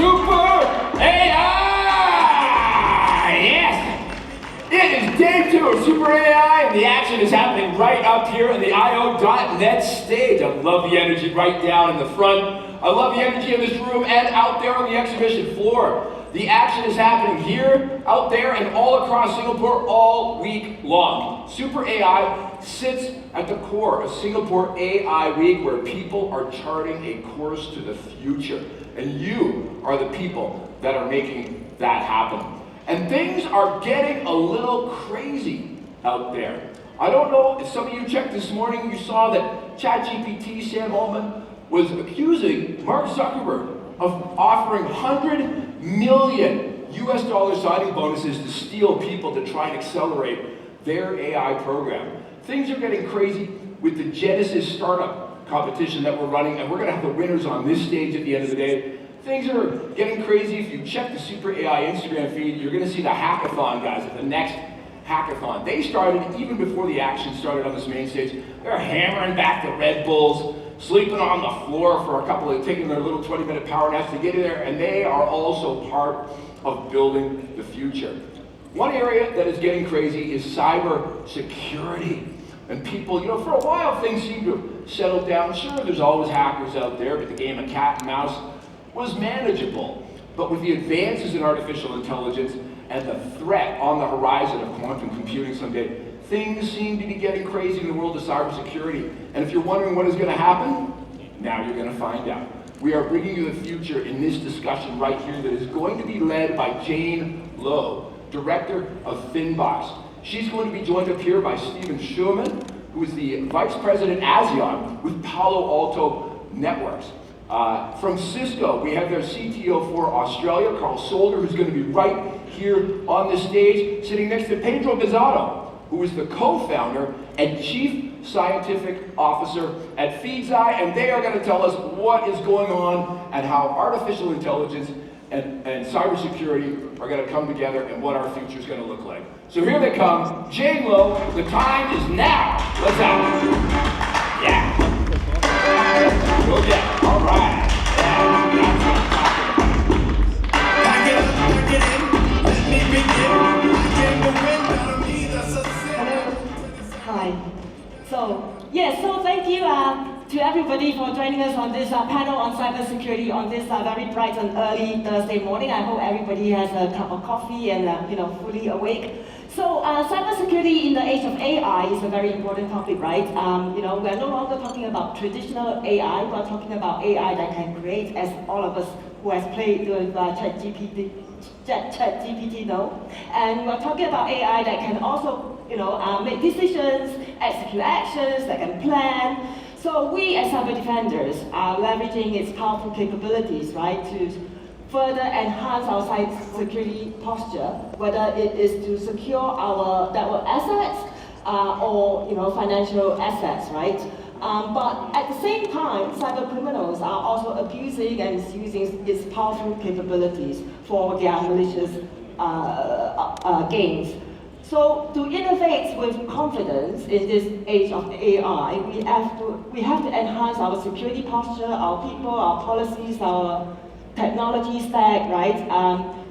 Super AI! Yes! It is day 2 of Super AI, and the action is happening right up here on the IO.net stage. I love the energy right down in the front. I love the energy in this room and out there on the exhibition floor. The action is happening here, out there, and all across Singapore all week long. Super AI sits at the core of Singapore AI Week, where people are charting a course to the future. And you are the people that are making that happen. And things are getting a little crazy out there. I don't know if some of you checked this morning, you saw that ChatGPT, Sam Altman, was accusing Mark Zuckerberg of offering $100 million US signing bonuses to steal people to try and accelerate their AI program. Things are getting crazy with the Genesis startup competition that we're running, and we're going to have the winners on this stage at the end of the day. Things are getting crazy. If you check the Super AI Instagram feed, you're going to see the hackathon guys at the next hackathon. They started even before the action started on this main stage. They're hammering back the Red Bulls, sleeping on the floor for a couple of, taking their little 20-minute power naps to get in there, and they are also part of building the future. One area that is getting crazy is cybersecurity. And people, for a while things seem to have settled down. Sure, there's always hackers out there, but the game of cat and mouse was manageable. But with the advances in artificial intelligence and the threat on the horizon of quantum computing someday, things seem to be getting crazy in the world of cybersecurity. And if you're wondering what is going to happen, now you're going to find out. We are bringing you the future in this discussion right here that is going to be led by Jane Lowe, Director of Finbox. She's going to be joined up here by Stephen Schumann, who is the Vice President ASEAN with Palo Alto Networks. From Cisco, we have their CTO for Australia, Carl Solder, who's going to be right here on the stage, sitting next to Pedro Bizarro, who is the co-founder and Chief Scientific Officer at FeedZai, and they are going to tell us what is going on and how artificial intelligence and cybersecurity are going to come together and what our future is going to look like. So here they come, Jane Lowe, the time is now. Let's have it. Yeah. Go get it. All right. Yeah. Back it up, back it in. Let me begin. I came to win, not me, that's a sin. Hi. So thank you to everybody for joining us on this panel on cybersecurity on this very bright and early Thursday morning. I hope everybody has a cup of coffee and fully awake. So cybersecurity in the age of AI is a very important topic, right? We are no longer talking about traditional AI. We're talking about AI that can create, as all of us who has played with ChatGPT know. And we're talking about AI that can also, make decisions, execute actions, that can plan. So we as cyber defenders are leveraging its powerful capabilities, right, to further enhance our cybersecurity posture, whether it is to secure our network assets or financial assets, right? But at the same time, cyber criminals are also abusing and misusing its powerful capabilities for their malicious gains. So to innovate with confidence in this age of AI, we have to enhance our security posture, our people, our policies, our technology stack, right,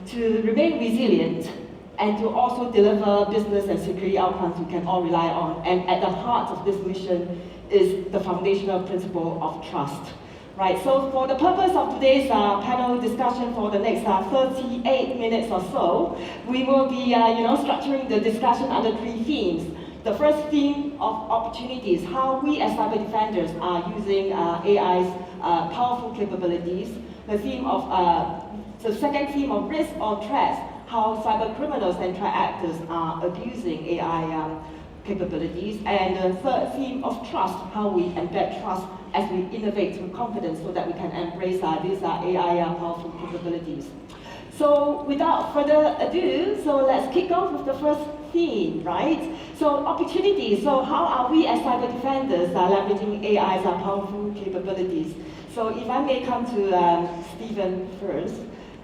to remain resilient and to also deliver business and security outcomes we can all rely on. And at the heart of this mission is the foundational principle of trust. Right, so for the purpose of today's panel discussion for the next 38 minutes or so, we will be structuring the discussion under 3 themes. The first theme of opportunities, how we as cyber defenders are using AI's powerful capabilities. The second theme of risk or threats, how cyber criminals and threat actors are abusing AI capabilities. And the third theme of trust, how we embed trust as we innovate with confidence so that we can embrace these AI powerful capabilities. So without further ado, so let's kick off with the first theme, right? So opportunities, so how are we as cyber defenders leveraging AI's powerful capabilities? So if I may come to Stephen first,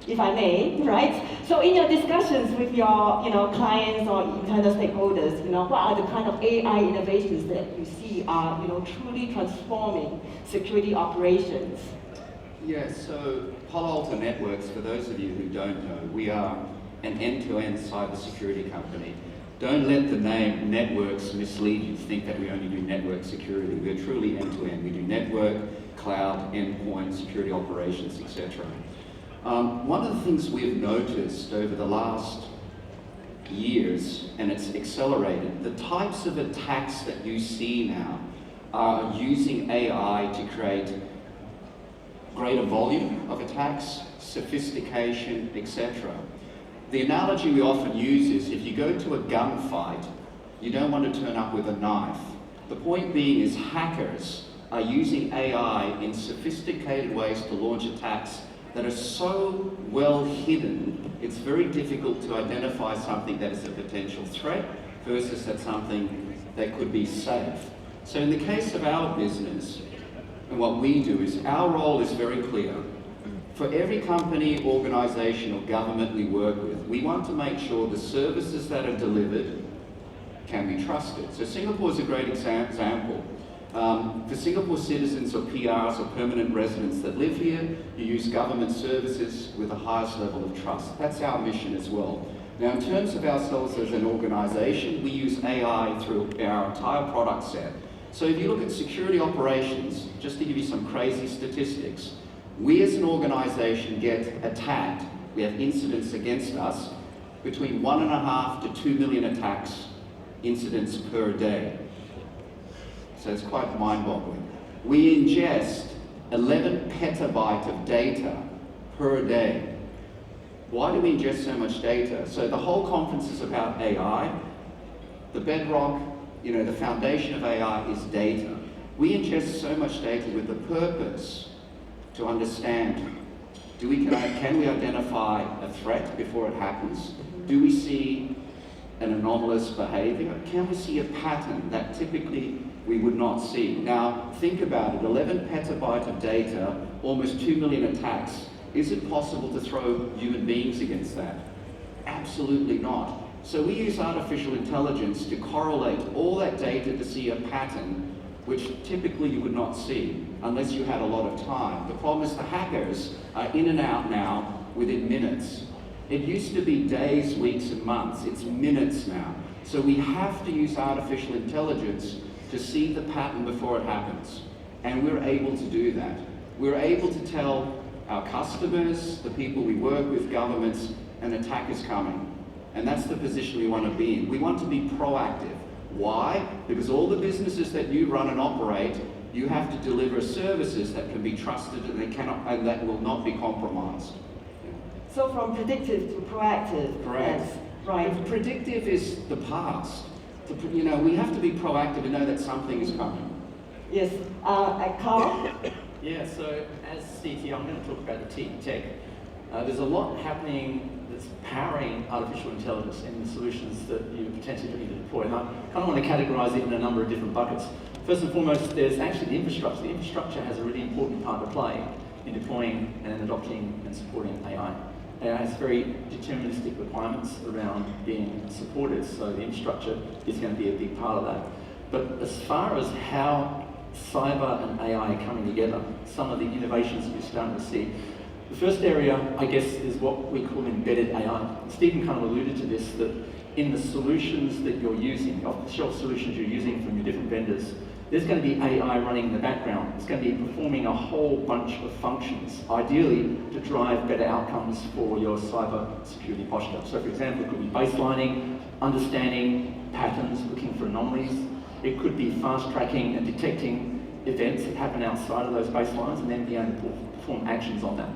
if I may, right? So in your discussions with your clients or internal stakeholders, what are the kind of AI innovations that you see are truly transforming security operations? Yeah, so Palo Alto Networks, for those of you who don't know, we are an end-to-end cybersecurity company. Don't let the name networks mislead you to think that we only do network security. We're truly end-to-end. We do network, cloud, endpoint, security operations, etc. One of the things we've noticed over the last years, and it's accelerated, the types of attacks that you see now are using AI to create greater volume of attacks, sophistication, etc. The analogy we often use is if you go to a gunfight, you don't want to turn up with a knife. The point being is hackers are using AI in sophisticated ways to launch attacks that are so well hidden, it's very difficult to identify something that is a potential threat versus that something that could be safe. So in the case of our business, and what we do is our role is very clear. For every company, organization, or government we work with, we want to make sure the services that are delivered can be trusted. So Singapore is a great example. For Singapore citizens or PRs or permanent residents that live here, you use government services with the highest level of trust. That's our mission as well. Now, in terms of ourselves as an organization, we use AI through our entire product set. So if you look at security operations, just to give you some crazy statistics, we as an organization get attacked, we have incidents against us, between 1.5 to 2 million attacks, incidents per day. So it's quite mind-boggling. We ingest 11 petabytes of data per day. Why do we ingest so much data? So the whole conference is about AI. The bedrock, the foundation of AI is data. We ingest so much data with the purpose to understand, can we identify a threat before it happens? Do we see an anomalous behavior? Can we see a pattern that typically we would not see? Now, think about it, 11 petabytes of data, almost 2 million attacks. Is it possible to throw human beings against that? Absolutely not. So we use artificial intelligence to correlate all that data to see a pattern which typically you would not see unless you had a lot of time. The problem is the hackers are in and out now within minutes. It used to be days, weeks, and months. It's minutes now. So we have to use artificial intelligence to see the pattern before it happens. And we're able to do that. We're able to tell our customers, the people we work with, governments, an attack is coming. And that's the position we want to be in. We want to be proactive. Why? Because all the businesses that you run and operate, you have to deliver services that can be trusted and that will not be compromised. So from predictive to proactive. Correct. Yes, right. Predictive is the past. We have to be proactive and know that something is coming. Yes. Carl? Yeah, so as CTO, I'm going to talk about the tech. There's a lot happening that's powering artificial intelligence in the solutions that you're potentially looking to deploy. And I kind of want to categorize it in a number of different buckets. First and foremost, there's actually the infrastructure. The infrastructure has a really important part to play in deploying and adopting and supporting AI. AI has very deterministic requirements around being supported, so the infrastructure is going to be a big part of that. But as far as how cyber and AI are coming together, some of the innovations we're starting to see, the first area, I guess, is what we call embedded AI. Stephen kind of alluded to this, that in the solutions that you're using, off-the-shelf solutions you're using from your different vendors, there's going to be AI running in the background. It's going to be performing a whole bunch of functions, ideally to drive better outcomes for your cyber security posture. So for example, it could be baselining, understanding patterns, looking for anomalies. It could be fast tracking and detecting events that happen outside of those baselines and then being able to perform actions on that.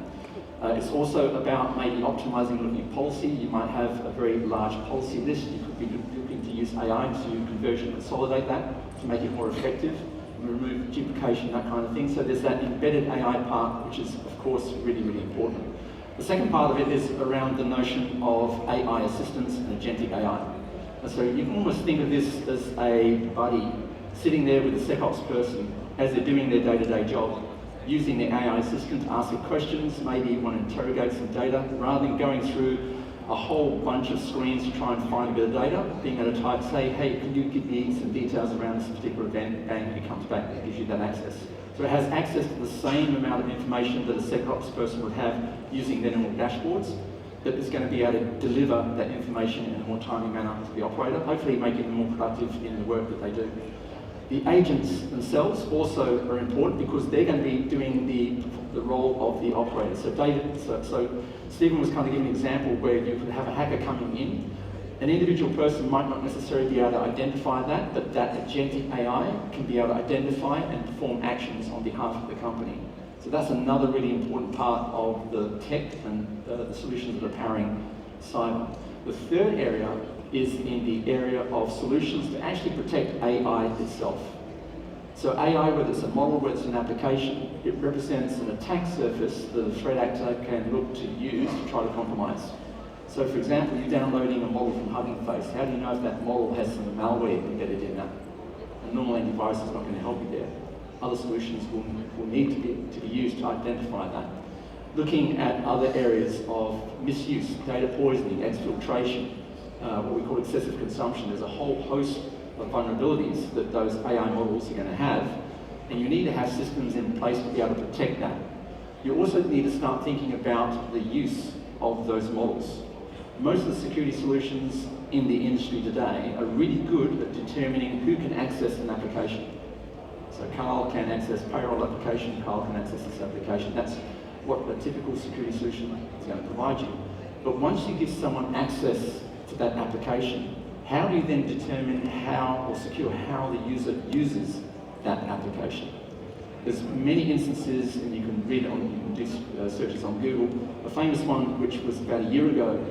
It's also about maybe optimizing looking at policy. You might have a very large policy list. You could be looking to use AI to conversion consolidate that to make it more effective, remove duplication, that kind of thing. So there's that embedded AI part, which is, of course, really, really important. The second part of it is around the notion of AI assistance and agentic AI. And so you can almost think of this as a buddy sitting there with a SecOps person as they're doing their day-to-day job, using the AI assistant to ask it questions, maybe you want to interrogate some data, rather than going through a whole bunch of screens to try and find a bit of data, being able to type, say, hey, can you give me some details around this particular event, bang, it comes back and gives you that access. So So it has access to the same amount of information that a SecOps person would have using their normal dashboards, but it's going to be able to deliver that information in a more timely manner to the operator, hopefully making them more productive in the work that they do. The agents themselves also are important because they're going to be doing the role of the operator. So Stephen was kind of giving an example where you could have a hacker coming in. An individual person might not necessarily be able to identify that, but that agentic AI can be able to identify and perform actions on behalf of the company. So that's another really important part of the tech and the solutions that are powering cyber. The third area is in the area of solutions to actually protect AI itself. So AI, whether it's a model, whether it's an application, it represents an attack surface that a threat actor can look to use to try to compromise. So for example, you're downloading a model from Hugging Face. How do you know if that model has some malware embedded in that? A normal antivirus is not going to help you there. Other solutions will need to be used to identify that. Looking at other areas of misuse, data poisoning, exfiltration, what we call excessive consumption. There's a whole host of vulnerabilities that those AI models are going to have, and you need to have systems in place to be able to protect that. You also need to start thinking about the use of those models. Most of the security solutions in the industry today are really good at determining who can access an application. So Carl can access payroll application, Carl can access this application. That's what a typical security solution is going to provide you. But once you give someone access to that application, how do you then determine how, or secure how the user uses that application? There's many instances, and you can read on, you can do searches on Google. A famous one, which was about a year ago,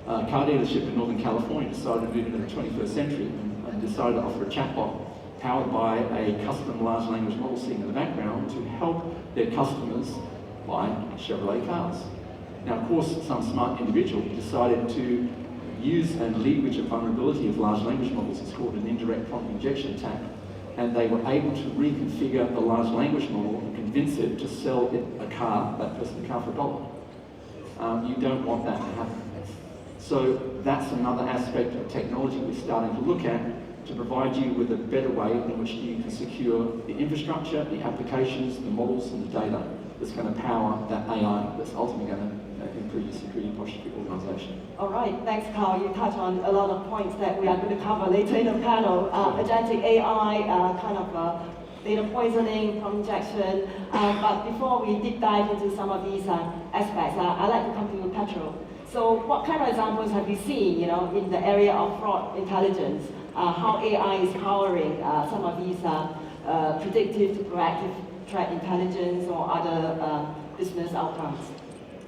a car dealership in Northern California decided to move into the 21st century and decided to offer a chatbot powered by a custom large language model sitting in the background to help their customers buy Chevrolet cars. Now, of course, some smart individual decided to use and leverage a vulnerability of large language models. It's called an indirect prompt injection attack. And they were able to reconfigure the large language model and convince it to sell it a car, that person a car for $1. You don't want that to happen. So that's another aspect of technology we're starting to look at to provide you with a better way in which you can secure the infrastructure, the applications, the models, and the data that's going to power that AI that's ultimately going to improve your security posture for your organization. All right, thanks, Carl. You touched on a lot of points that we are going to cover later in the panel. Agentic AI, kind of data poisoning, prompt injection. But before we deep dive into some of these aspects, I'd like to come to you, Petro. So what kind of examples have you seen, in the area of fraud intelligence? How AI is powering some of these predictive to proactive threat intelligence or other business outcomes?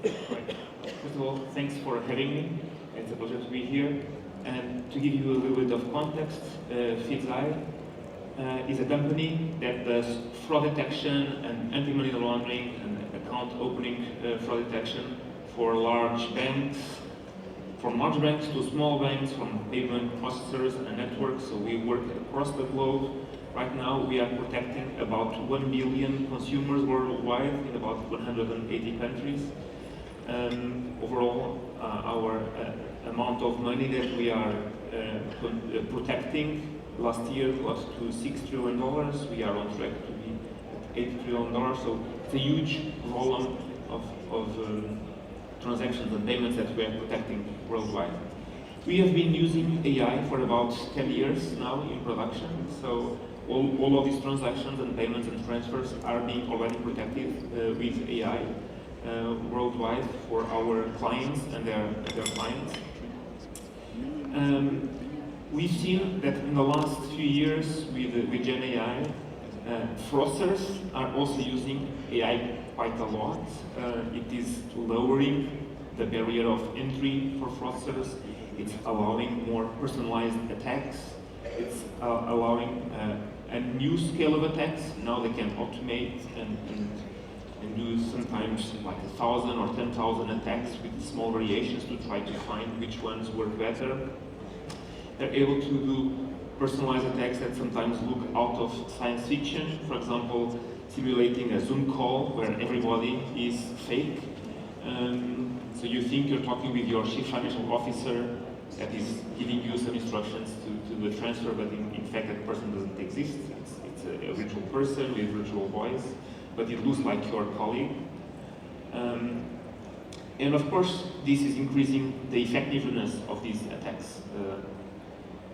First of all, thanks for having me. It's a pleasure to be here. And to give you a little bit of context, SuperAI is a company that does fraud detection and anti-money laundering and account opening fraud detection for large banks, from large banks to small banks, from payment processors and networks. So we work across the globe. Right now we are protecting about 1 billion consumers worldwide in about 180 countries. Overall, our amount of money that we are protecting last year was to $6 trillion. We are on track to be at $8 trillion. So it's a huge volume of transactions and payments that we are protecting worldwide. We have been using AI for about 10 years now in production. So all of these transactions and payments and transfers are being already protected with AI. Worldwide for our clients and their clients. We've seen that in the last few years with Gen AI, fraudsters are also using AI quite a lot. It is lowering the barrier of entry for fraudsters. It's allowing more personalized attacks. It's allowing a new scale of attacks. Now they can automate and do sometimes like 1,000 or 10,000 attacks with small variations to try to find which ones work better. They're able to do personalized attacks that sometimes look out of science fiction. For example, simulating a Zoom call where everybody is fake. So you think you're talking with your chief financial officer that is giving you some instructions to do a transfer, but in fact that person doesn't exist. It's It's a virtual person with virtual voice, but it looks like your colleague. And of course, this is increasing the effectiveness of these attacks.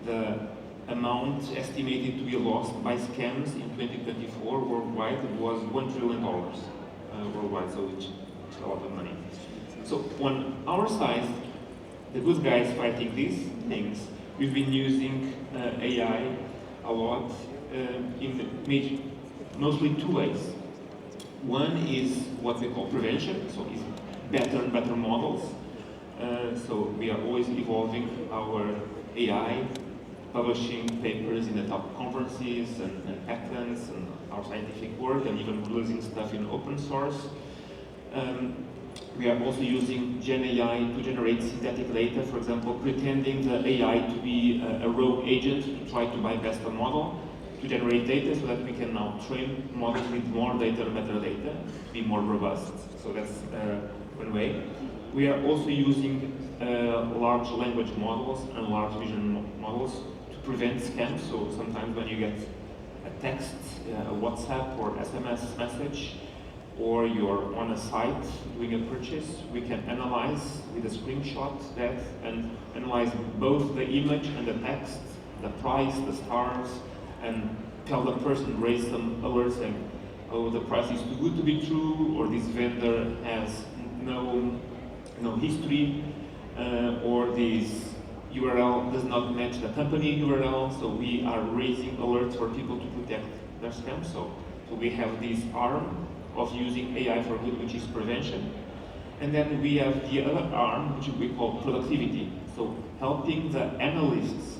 The amount estimated to be lost by scams in 2024 worldwide was $1 trillion worldwide, so it's a lot of money. So on our side, the good guys fighting these things, we've been using AI a lot in mostly two ways. One is what we call prevention, so it's better and better models. So we are always evolving our AI, publishing papers in the top conferences and patents and our scientific work, and even releasing stuff in open source. We are also using Gen AI to generate synthetic data, for example, pretending the AI to be a rogue agent to try to bypass the model, to generate data so that we can now train models with more data and better data, to be more robust. So that's one way. We are also using large language models and large vision models to prevent scams. So sometimes when you get a text, a WhatsApp or SMS message, or you're on a site doing a purchase, we can analyze with a screenshot that and analyze both the image and the text, the price, the stars, and tell the person, raise some alerts saying, oh, the price is too good to be true, or this vendor has no history, or this URL does not match the company URL. So we are raising alerts for people to protect their scams. So we have this arm of using AI for good, which is prevention. And then we have the other arm, which we call productivity. So helping the analysts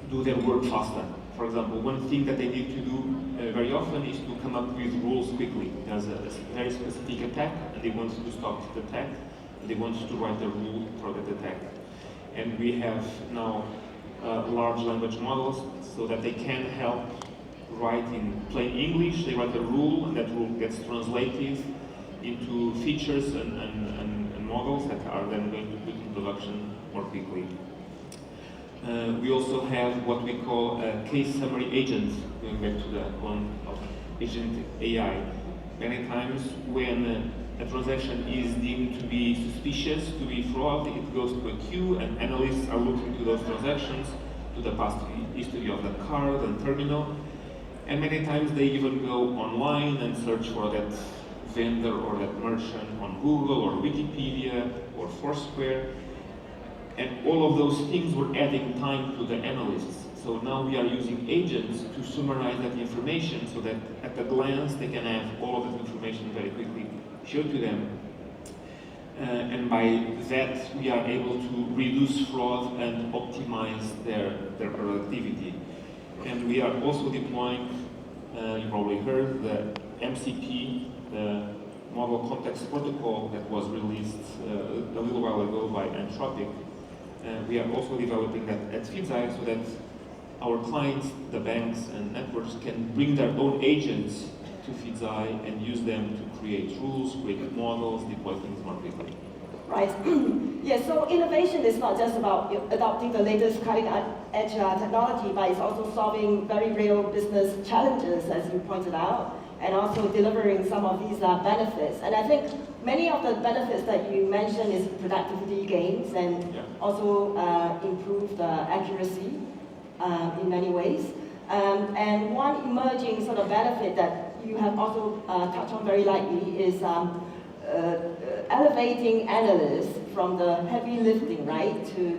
do their work faster. For example, one thing that they need to do very often is to come up with rules quickly. There's a very specific attack, and they want to stop the attack, and they want to write a rule for that attack. And we have now large language models so that they can help write in plain English. They write a rule, and that rule gets translated into features and models that are then going to put in production more quickly. We also have what we call case summary agents, going back to the one of agent AI. Many times when a transaction is deemed to be suspicious, to be fraud, it goes to a queue, and analysts are looking to those transactions, to the past history of the card and terminal. And many times they even go online and search for that vendor or that merchant on Google or Wikipedia or Foursquare. And all of those things were adding time to the analysts. So now we are using agents to summarize that information so that at a glance they can have all of that information very quickly shown to them. And by that we are able to reduce fraud and optimize their productivity. And we are also deploying, you probably heard, the MCP, the Model Context Protocol that was released a little while ago by Anthropic. We are also developing that at FIDSAI so that our clients, the banks and networks, can bring their own agents to FIDSAI and use them to create rules, create models, deploy things more quickly. Right. Yeah, so innovation is not just about adopting the latest cutting-edge technology, but it's also solving very real business challenges, as you pointed out, and also delivering some of these benefits. And I think many of the benefits that you mentioned is productivity gains and also improved accuracy in many ways. And one emerging sort of benefit that you have also touched on very lightly is elevating analysts from the heavy lifting, right, to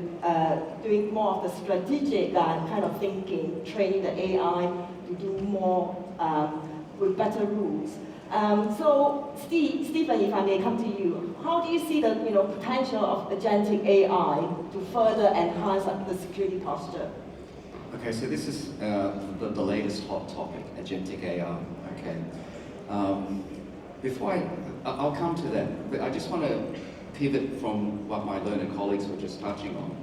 doing more of the strategic kind of thinking, training the AI to do more with better rules. So, Stephen, if I may come to you, how do you see the potential of agentic AI to further enhance the security posture? Okay, so this is the latest hot topic, agentic AI. Okay. Before I'll come to that, but I just want to pivot from what my learned colleagues were just touching on.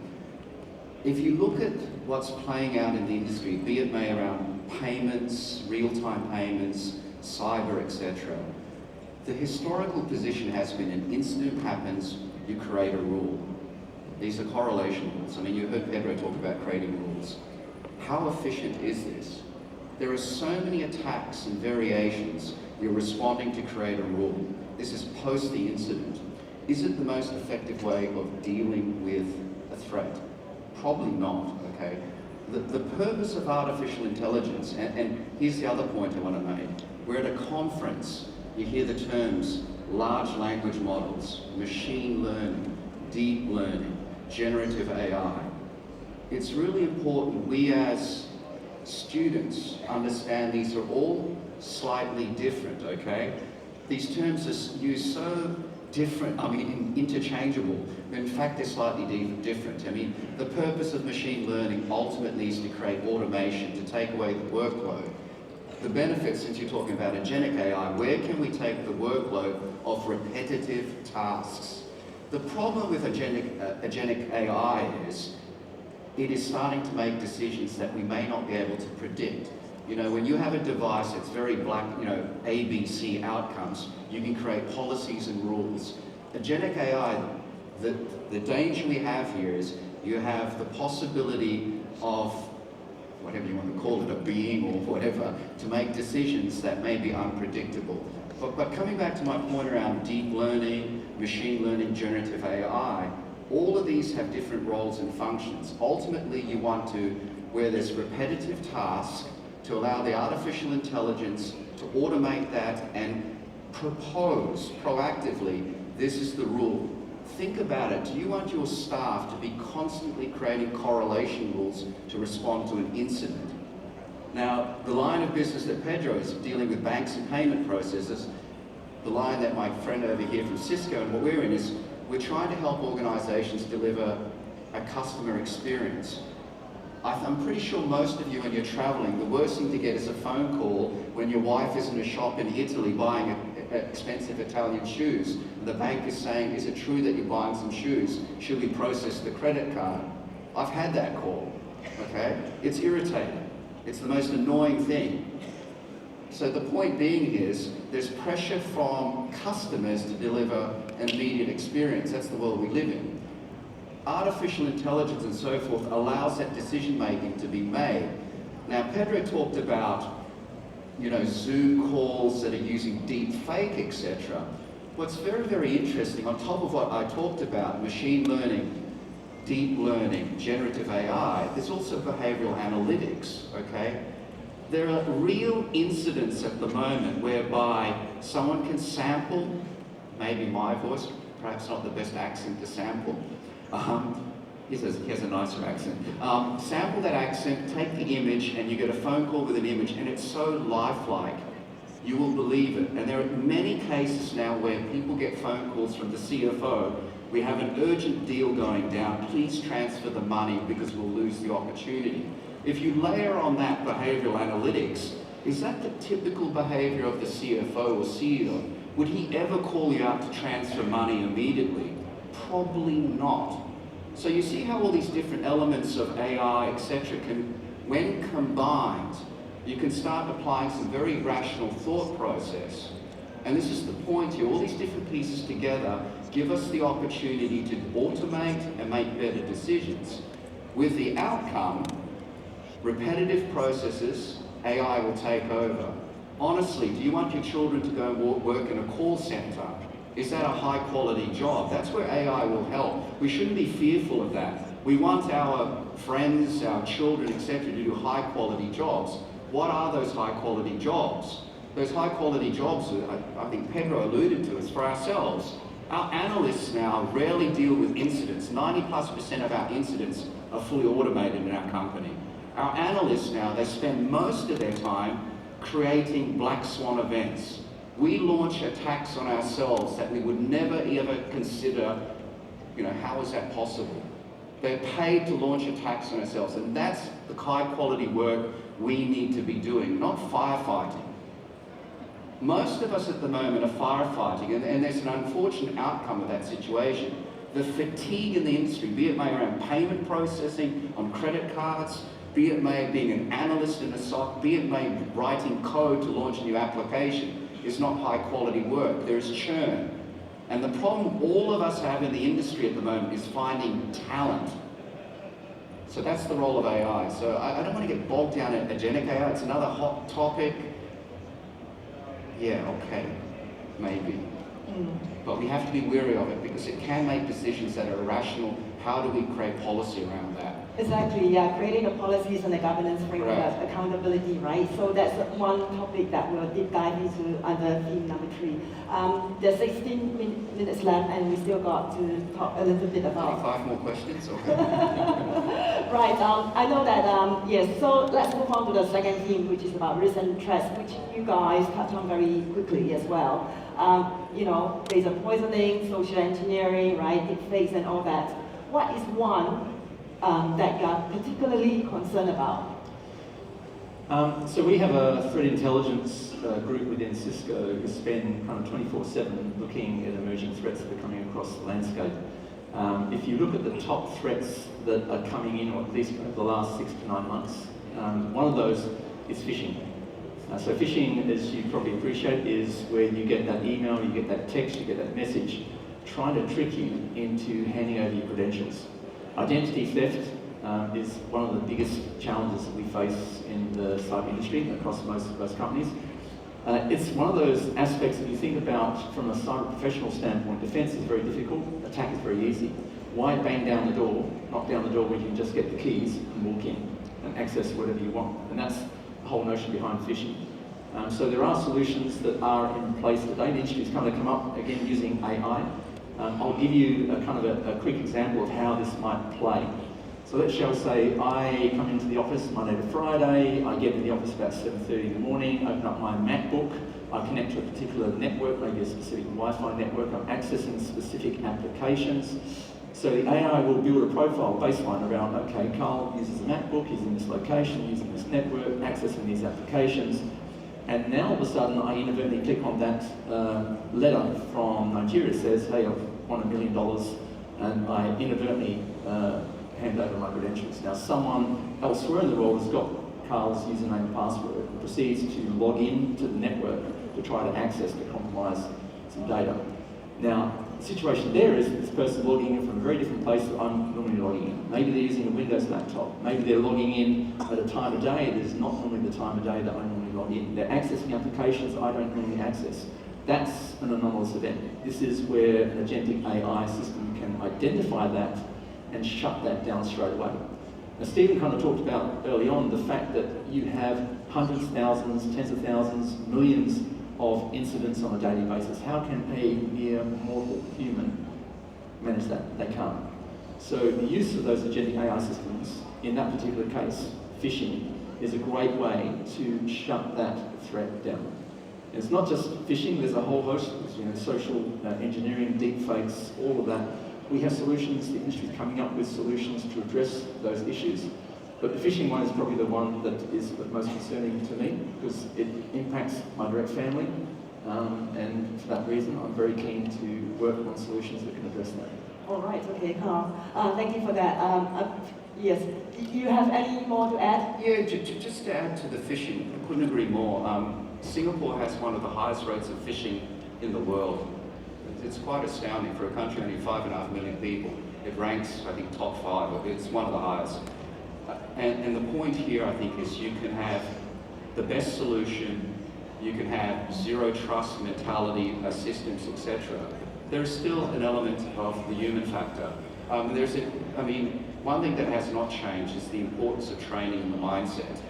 If you look at what's playing out in the industry, be it may around payments, real-time payments, cyber, etc., the historical position has been an incident happens, you create a rule. These are correlation rules. I mean, you heard Pedro talk about creating rules. How efficient is this? There are so many attacks and variations. You're responding to create a rule. This is post the incident. Is it the most effective way of dealing with a threat? Probably not, okay? The purpose of artificial intelligence, and here's the other point I want to make. We're at a conference, you hear the terms large language models, machine learning, deep learning, generative AI. It's really important we as students understand these are all slightly different, okay? These terms are used so different, I mean interchangeable. In fact, they're slightly different. I mean, the purpose of machine learning ultimately is to create automation, to take away the workload. The benefits, since you're talking about agentic AI, where can we take the workload of repetitive tasks? The problem with agentic AI is it is starting to make decisions that we may not be able to predict. You know, when you have a device that's very black, you know, A, B, C outcomes, you can create policies and rules. Agentic AI, the danger we have here is you have the possibility of, whatever you want to call it, a being or whatever, to make decisions that may be unpredictable. But coming back to my point around deep learning, machine learning, generative AI, all of these have different roles and functions. Ultimately, you want to, where there's repetitive tasks, to allow the artificial intelligence to automate that and propose proactively, this is the rule. Think about it. Do you want your staff to be constantly creating correlation rules to respond to an incident? Now, the line of business that Pedro is dealing with banks and payment processes, the line that my friend over here from Cisco and what we're in is, we're trying to help organizations deliver a customer experience. I'm pretty sure most of you when you're traveling, the worst thing to get is a phone call when your wife is in a shop in Italy buying expensive Italian shoes. The bank is saying, is it true that you're buying some shoes? Should we process the credit card? I've had that call, okay? It's irritating. It's the most annoying thing. So the point being is, there's pressure from customers to deliver an immediate experience. That's the world we live in. Artificial intelligence and so forth allows that decision making to be made. Now, Pedro talked about, you know, Zoom calls that are using deep fake, etc. What's very, very interesting, on top of what I talked about, machine learning, deep learning, generative AI, there's also behavioral analytics, okay? There are real incidents at the moment whereby someone can sample, maybe my voice, perhaps not the best accent to sample. He has a nicer accent. Sample that accent, take the image, and you get a phone call with an image, and it's so lifelike, you will believe it. And there are many cases now where people get phone calls from the CFO, we have an urgent deal going down, please transfer the money because we'll lose the opportunity. If you layer on that behavioral analytics, is that the typical behavior of the CFO or CEO? Would he ever call you out to transfer money immediately? Probably not. So you see how all these different elements of AI, etc., can, when combined, you can start applying some very rational thought process. And this is the point here. All these different pieces together give us the opportunity to automate and make better decisions. With the outcome, repetitive processes, AI will take over. Honestly, do you want your children to go and work in a call center? Is that a high quality job? That's where AI will help. We shouldn't be fearful of that. We want our friends, our children, etc. to do high quality jobs. What are those high quality jobs? Those high quality jobs, I think Pedro alluded to, is for ourselves. Our analysts now rarely deal with incidents. 90+% of our incidents are fully automated in our company. Our analysts now, they spend most of their time creating black swan events. We launch attacks on ourselves that we would never ever consider, you know, how is that possible? They're paid to launch attacks on ourselves, and that's the high quality work we need to be doing, not firefighting. Most of us at the moment are firefighting, and there's an unfortunate outcome of that situation. The fatigue in the industry, be it may around payment processing, on credit cards, be it may being an analyst in a SOC, be it may writing code to launch a new application, is not high quality work. There is churn. And the problem all of us have in the industry at the moment is finding talent. So So that's the role of AI. So I don't want to get bogged down in agentic AI. It's another hot topic. Yeah, okay, maybe. But we have to be wary of it because it can make decisions that are irrational. How do we create policy around that? Exactly, yeah, creating the policies and the governance framework, Right. accountability, right? So that's one topic that we'll deep dive into under theme number 3. There's 16 minutes left and we still got to talk a little bit about... 5 more questions? Or? Right, I know that, yes, so let's move on to the second theme, which is about risk and threats, which you guys touched on very quickly as well. You know, data poisoning, social engineering, right, deepfakes and all that. What is one that you are particularly concerned about? So we have a threat intelligence group within Cisco who spend kind of 24/7 looking at emerging threats that are coming across the landscape. If you look at the top threats that are coming in, or at least over the last 6 to 9 months, one of those is phishing. So phishing, as you probably appreciate, is where you get that email, you get that text, you get that message, trying to trick you into handing over your credentials. Identity theft is one of the biggest challenges that we face in the cyber industry across most companies. It's one of those aspects that you think about from a cyber professional standpoint. Defense is very difficult, attack is very easy. Why bang down the door, knock down the door when you can just get the keys and walk in and access whatever you want? And that's the whole notion behind phishing. So there are solutions that are in place today. The industry's kind of come up again using AI. I'll give you a kind of a quick example of how this might play. So let's shall we say I come into the office Monday to Friday, I get in the office about 7:30 in the morning, open up my MacBook, I connect to a particular network, maybe a specific Wi-Fi network, I'm accessing specific applications. So the AI will build a profile baseline around, okay, Carl uses a MacBook, he's in this location, using this network, accessing these applications. And now all of a sudden I inadvertently click on that letter from Nigeria that says, hey, I've won $1 million, and I inadvertently hand over my credentials. Now someone elsewhere in the world has got Carl's username and password and proceeds to log in to the network to try to access, to compromise some data. Now, the situation there is this person logging in from a very different place that I'm normally logging in. Maybe they're using a Windows laptop. Maybe they're logging in at a time of day that is not normally the time of day that I normally log in. They're accessing applications I don't normally access. That's an anomalous event. This is where an agentic AI system can identify that and shut that down straight away. Now, Stephen kind of talked about early on the fact that you have hundreds, thousands, tens of thousands, millions of incidents on a daily basis. How can a mere mortal human manage that? They can't. So the use of those agentic AI systems, in that particular case, phishing, is a great way to shut that threat down. And it's not just phishing, there's a whole host of social engineering, deepfakes, all of that. We have solutions, the industry's coming up with solutions to address those issues. But the phishing one is probably the one that is the most concerning to me because it impacts my direct family. And for that reason, I'm very keen to work on solutions that can address that. All right, okay, Carl. Thank you for that. Yes, do you have any more to add? Yeah, just to add to the phishing, I couldn't agree more. Singapore has one of the highest rates of phishing in the world. It's quite astounding for a country only 5.5 million people. It ranks, I think, top 5. It's one of the highest. And the point here, I think, is you can have the best solution, you can have zero trust mentality, assistance, etc. There's still an element of the human factor. One thing that has not changed is the importance of training and the mindset.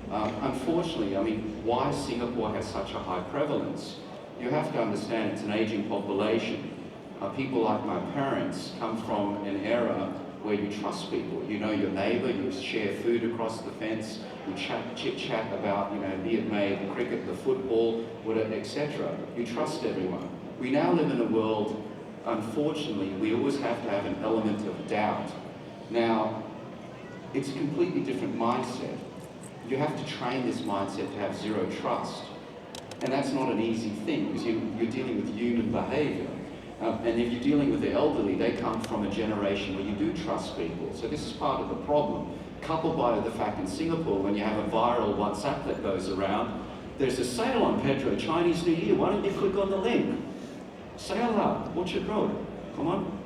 Unfortunately, why Singapore has such a high prevalence? You have to understand it's an aging population. People like my parents come from an era where you trust people. You know your neighbour, you share food across the fence, you chit-chat about, be it made the cricket, the football, whatever, etc. You trust everyone. We now live in a world, unfortunately, we always have to have an element of doubt. Now, it's a completely different mindset. You have to train this mindset to have zero trust. And that's not an easy thing because you're dealing with human behaviour. And if you're dealing with the elderly, they come from a generation where you do trust people. So this is part of the problem. Coupled by the fact in Singapore, when you have a viral WhatsApp that goes around, there's a sale on petrol, Chinese New Year, why don't you click on the link? Sale out, Orchard Road, come on.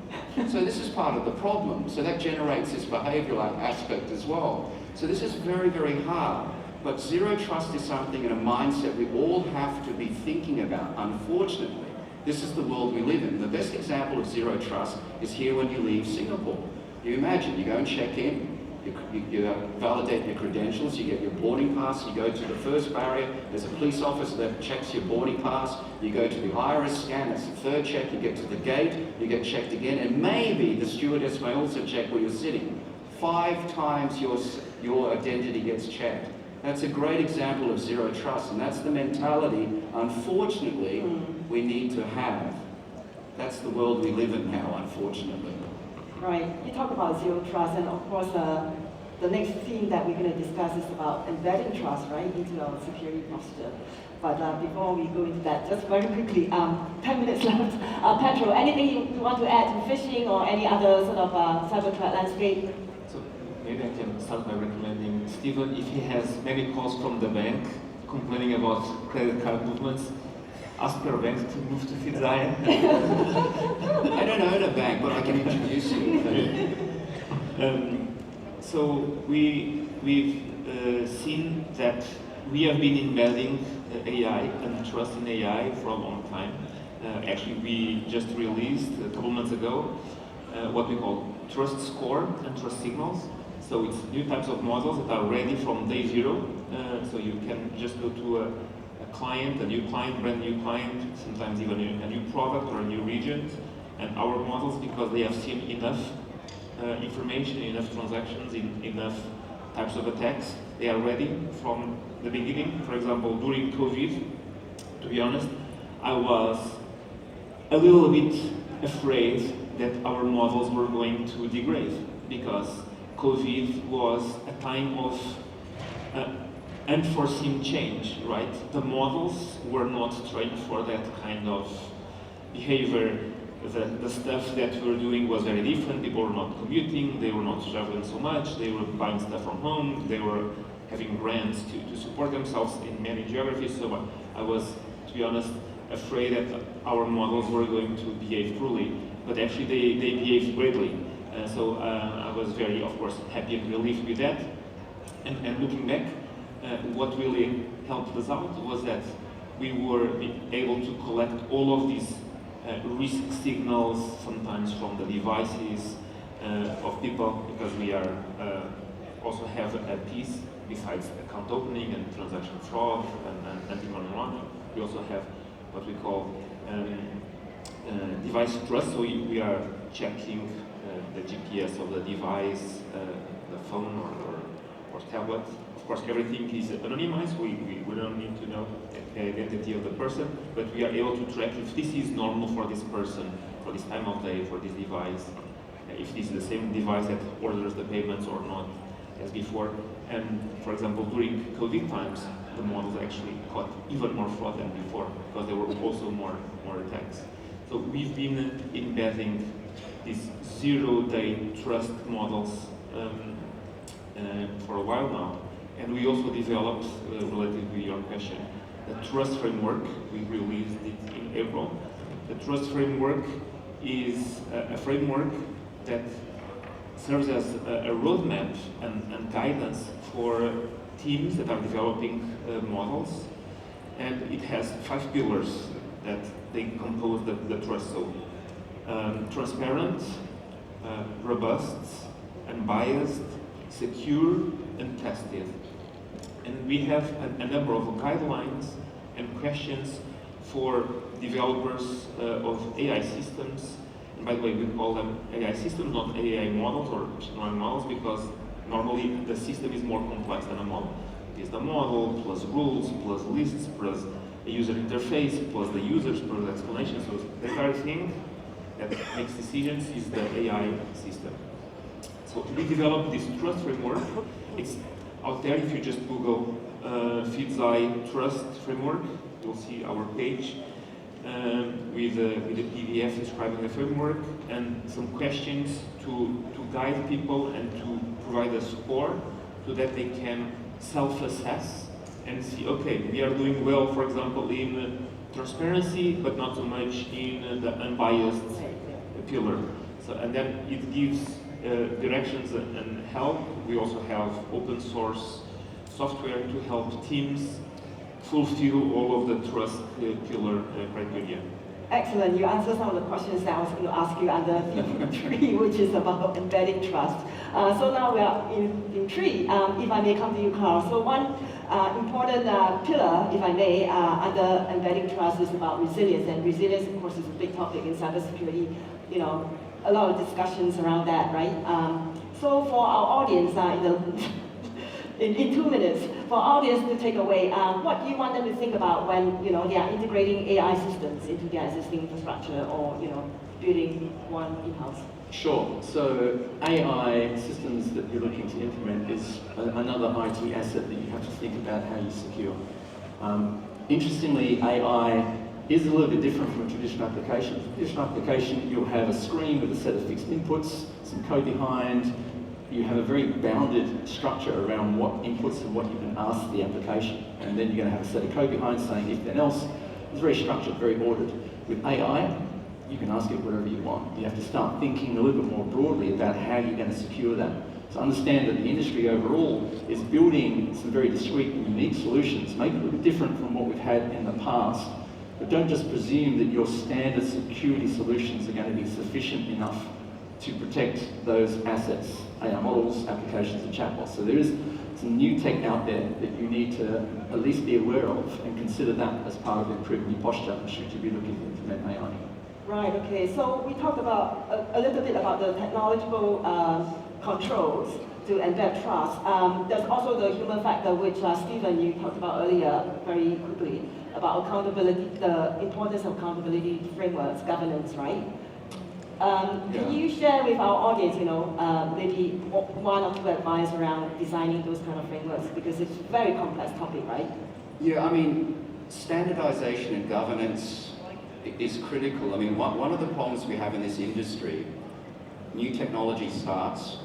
So this is part of the problem. So that generates this behavioral aspect as well. So this is very, very hard. But zero trust is something and a mindset we all have to be thinking about, unfortunately. This is the world we live in. The best example of zero trust is here when you leave Singapore. You imagine, you go and check in, you validate your credentials, you get your boarding pass, you go to the first barrier, there's a police officer that checks your boarding pass, you go to the iris scan, that's the third check, you get to the gate, you get checked again, and maybe the stewardess may also check where you're sitting. 5 times your identity gets checked. That's a great example of zero trust, and that's the mentality, unfortunately, we need to have. That's the world we live in now, unfortunately. Right. You talk about zero trust, and of course, the next theme that we're going to discuss is about embedding trust, right, into our security posture. But before we go into that, just very quickly, 10 minutes left. Petro, anything you want to add to phishing or any other sort of cyber threat landscape? So maybe I can start by recommending Stephen, if he has many calls from the bank complaining about credit card movements, ask your bank to move to FitzEye. I don't own a bank, but I can introduce you. So we've seen that we have been embedding AI and trust in AI for a long time. Actually, we just released a couple months ago what we call trust score and trust signals. So it's new types of models that are ready from day 0. So you can just go to a client, a new client, brand new client, sometimes even a new product or a new region, and our models, because they have seen enough information, enough transactions, enough types of attacks, they are ready from the beginning. For example, during COVID, to be honest, I was a little bit afraid that our models were going to degrade, because COVID was a time of unforeseen change, right? The models were not trained for that kind of behavior. The stuff that we were doing was very different. People were not commuting, they were not traveling so much, they were buying stuff from home, they were having grants to support themselves in many geographies. So I was, to be honest, afraid that our models were going to behave poorly, but actually they behaved greatly. So I was very, of course, happy and relieved with that. And looking back, what really helped us out was that we were able to collect all of these risk signals, sometimes from the devices of people, because we are also have a piece besides account opening and transaction fraud and anti-money laundering. We also have what we call device trust. So we are checking the GPS of the device, the phone or tablet. Of course, everything is anonymized. We don't need to know the identity of the person, but we are able to track if this is normal for this person, for this time of day, for this device, if this is the same device that orders the payments or not as before. And for example, during COVID times, the models actually caught even more fraud than before, because there were also more attacks. So we've been embedding these zero-day trust models for a while now. And we also developed, related to your question, the trust framework. We released it in April. The trust framework is a framework that serves as a roadmap and guidance for teams that are developing models. And it has 5 pillars that they compose the trust. So transparent, robust, unbiased, secure, and tested. And we have a number of guidelines and questions for developers of AI systems. And by the way, we call them AI systems, not AI models or machine learning models, because normally the system is more complex than a model. It is the model, plus rules, plus lists, plus a user interface, plus the users, plus explanation. So the entire thing that makes decisions is the AI system. So we developed this trust framework. It's out there. If you just Google FitzEye Trust Framework, you'll see our page with a PDF describing the framework and some questions to guide people and to provide a score so that they can self-assess and see, okay, we are doing well, for example, in transparency, but not so much in the unbiased pillar. So, and then it gives directions and help. We also have open source software to help teams fulfill all of the trust pillar criteria. Excellent. You answered some of the questions that I was going to ask you under theme 3, which is about embedding trust. So now we are in 3. If I may come to you, Carl. So one important pillar, if I may, under embedding trust is about resilience. And resilience, of course, is a big topic in cybersecurity. You know, a lot of discussions around that, right? So for our audience, in 2 minutes, for our audience to take away, what do you want them to think about when they are integrating AI systems into their existing infrastructure or building one in-house? Sure. So AI systems that you're looking to implement is another IT asset that you have to think about how you secure. Interestingly, AI is a little bit different from a traditional application. A traditional application, you'll have a screen with a set of fixed inputs, some code behind. You have a very bounded structure around what inputs and what you can ask the application. And then you're going to have a set of code behind saying if then else. It's very structured, very ordered. With AI, you can ask it whatever you want. You have to start thinking a little bit more broadly about how you're going to secure that. So understand that the industry overall is building some very discrete and unique solutions, maybe a little bit different from what we've had in the past. But don't just presume that your standard security solutions are going to be sufficient enough to protect those assets, AI models, applications, and chatbots. So there is some new tech out there that you need to at least be aware of and consider that as part of improving your posture should you be looking to implement AI. Right, okay. So we talked about a little bit about the technological controls to embed trust. There's also the human factor, which Stephen, you talked about earlier very quickly, about accountability, the importance of accountability frameworks, governance, right? Can you share with our audience, maybe 1 or 2 advice around designing those kind of frameworks? Because it's a very complex topic, right? Yeah, I mean, standardization and governance is critical. I mean, one of the problems we have in this industry, new technology starts,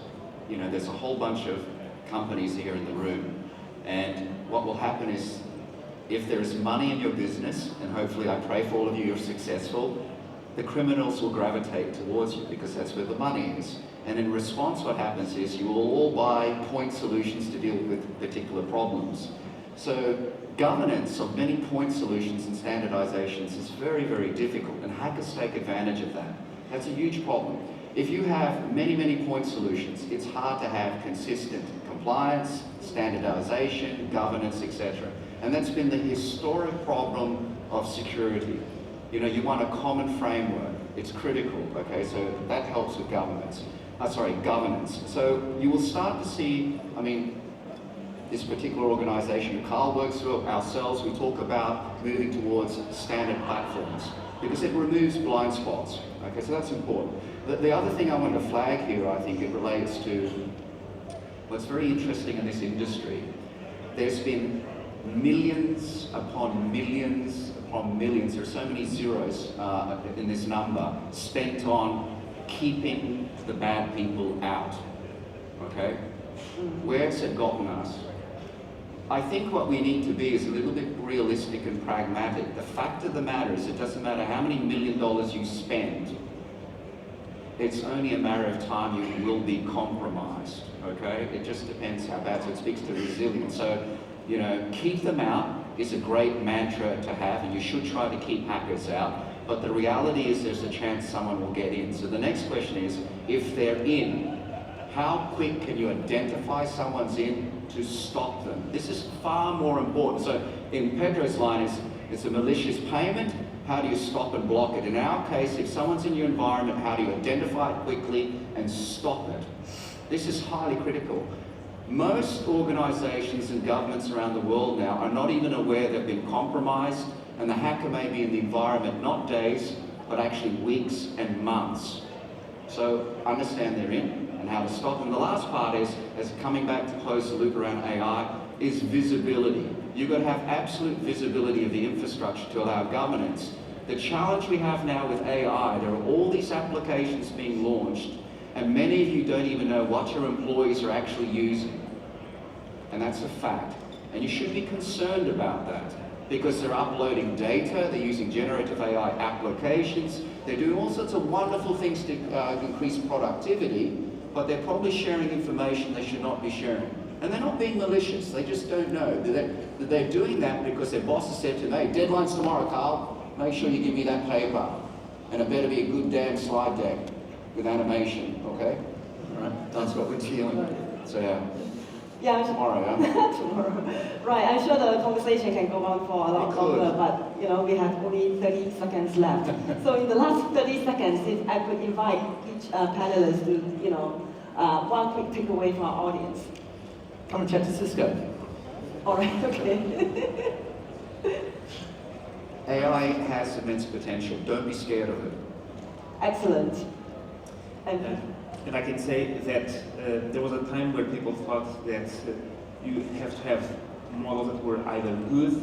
there's a whole bunch of companies here in the room, and what will happen is, if there is money in your business, and hopefully I pray for all of you, you're successful, the criminals will gravitate towards you because that's where the money is. And in response, what happens is you will all buy point solutions to deal with particular problems. So governance of many point solutions and standardizations is very, very difficult, and hackers take advantage of that. That's a huge problem. If you have many, many point solutions, it's hard to have consistent compliance, standardization, governance, etc. And that's been the historic problem of security. You want a common framework. It's critical, okay? So that helps with governance. So you will start to see, this particular organization Carl works through, ourselves, we talk about moving towards standard platforms because it removes blind spots. Okay, so that's important. The other thing I want to flag here, I think it relates to what's very interesting in this industry. There's been millions upon millions upon millions, there are so many zeros in this number, spent on keeping the bad people out. Okay? Where's it gotten us? I think what we need to be is a little bit realistic and pragmatic. The fact of the matter is, it doesn't matter how many $1 million you spend, it's only a matter of time you will be compromised, okay? It just depends how bad, so it speaks to resilience. So, keep them out is a great mantra to have, and you should try to keep hackers out, but the reality is there's a chance someone will get in. So the next question is, if they're in, how quick can you identify someone's in to stop them? This is far more important. So in Pedro's line, it's a malicious payment. How do you stop and block it? In our case, if someone's in your environment, how do you identify it quickly and stop it? This is highly critical. Most organizations and governments around the world now are not even aware they've been compromised, and the hacker may be in the environment not days, but actually weeks and months. So understand they're in and how to stop them. The last part is, as coming back to close the loop around AI, is visibility. You've got to have absolute visibility of the infrastructure to allow governance. The challenge we have now with AI, there are all these applications being launched, and many of you don't even know what your employees are actually using. And that's a fact. And you should be concerned about that. because they're uploading data, they're using generative AI applications, they're doing all sorts of wonderful things to increase productivity, but they're probably sharing information they should not be sharing. And they're not being malicious, they just don't know. They're doing that because their boss has said to them, hey, deadline's tomorrow, Carl, make sure you give me that paper. And it better be a good damn slide deck with animation, okay? All right, that's what we're dealing with. So Yeah, tomorrow, yeah? tomorrow. Right, I'm sure the conversation can go on for a lot longer, but we have only 30 seconds left. So in the last 30 seconds, if I could invite each panelist to, one quick takeaway for our audience. Come and chat to Cisco. All right, okay. AI has immense potential. Don't be scared of it. Excellent. And I can say that there was a time where people thought that you have to have models that were either good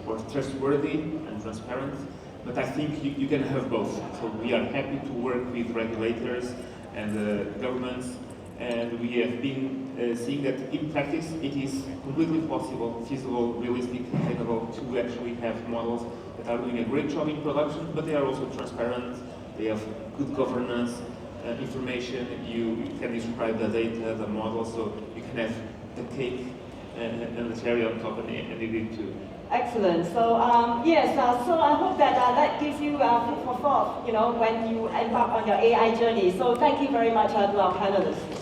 or trustworthy and transparent, but I think you can have both. So we are happy to work with regulators and governments, and we have been seeing that in practice it is completely possible, feasible, realistic, attainable to actually have models that are doing a great job in production, but they are also transparent, they have good governance, information, you can describe the data, the model, so you can have the cake and the cherry on top and eat it too. Excellent. So yes, so I hope that that gives you food for thought, when you embark on your AI journey. So thank you very much to our panelists.